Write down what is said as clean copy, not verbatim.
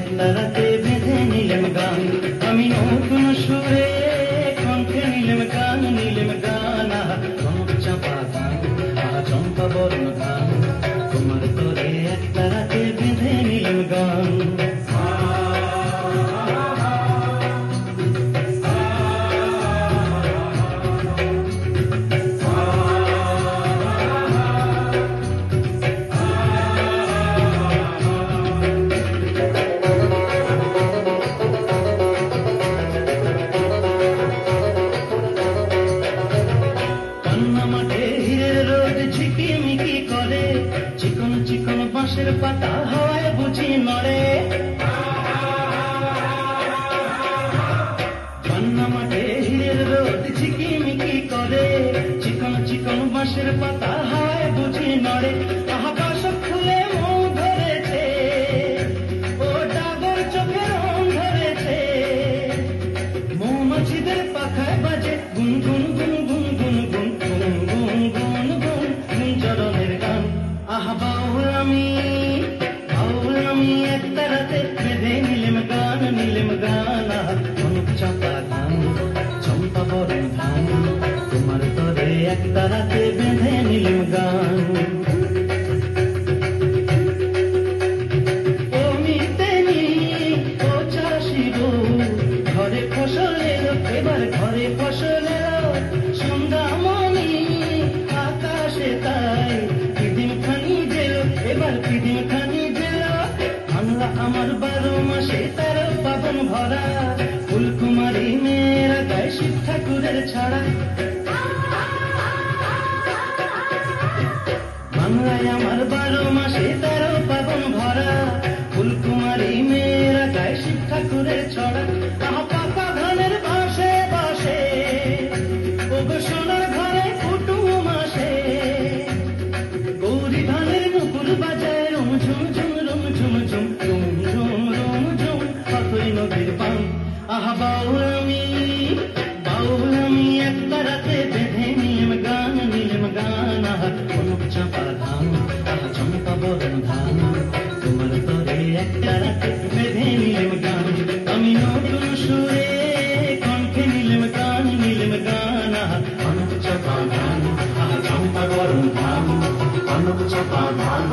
একটা রাতে বেঁধে নিলেম গান, আমি নতুন সুরে কণ্ঠে নিলেম গান, নিলেম গান। আহা কনক চাপা গান, আহা চম্পা বরণ গান, তোমার তরে একটা রাতে বেঁধে নিলেম গান। মাঠে হিরের রোদ ঝিকিমিকি করে, চিকন চিকন বাঁশের পাতা হাওয়ায় বুঝি নড়ে। কান্না মাঠে হিরের রোদ ঝিকিমিকি করে, চিকন চিকন বাঁশের পাতা হাওয়ায় বুঝি নড়ে। আহা বাসক ফুলে মৌ ধরেছে, ও ডাগর চোখে রং ধরেছে, মৌমাছিদের পাখায় বাজে গুন গুন গুন গুন গুন গুন গুন গুন গুন গুন গুন চরণের গান। আহা বাউল আমি একটা রাতে বেঁধে নিলেম গান, নিলেম গান। আহা কনক চাপা গান, চম্পা বরণ গান, তোমার তরে একটা রাতে বেঁধে নিলেম গান। ও মিতেনি ও চাষি গো, ঘরে ফসল এলো, এবার ঘরে ফসল এলো, সন্ধ্যা মনি আকাশে তাই পিদিম খানি জেল, এবার পিদিম খানি জেল। বাংলা আমার 12 মাসে 13 পাবন ভরা, ফুলকুমারী মেয়েরা গায় শিব ঠাকুরের ছাড়া। বাংলায় আমার 12 মাসে 13 পাবন ভরা, ফুলকুমারী মেয়েরা গায় শিব ঠাকুরের ছড়া। আহা পাকা ধানের বাসে বাসে, ওগো সোনার ঘরে কুটুম আসে, গৌরী ধানের মুকুর বাজায় রুম ঝুম ঝুম রুম ঝুম ঝুম রুম ঝুম রুম ঝুম, অতই নদীর পান। আহা বাউল আমি একটা রাতে বেঁধে নিলেম গান, নিলেম গান। আহা কনক চাপা ধান, আহা চম্পা বরণ ধান, তোমার তরে একটা রাতে বেঁধে নিলেম গান, আমি নতুন সুরে কণ্ঠে নিলেম গান, নিলেম গান। আহা কনক চাপা ধান, আহা চম্পা বরণ ধান, কনক চাপা ধান।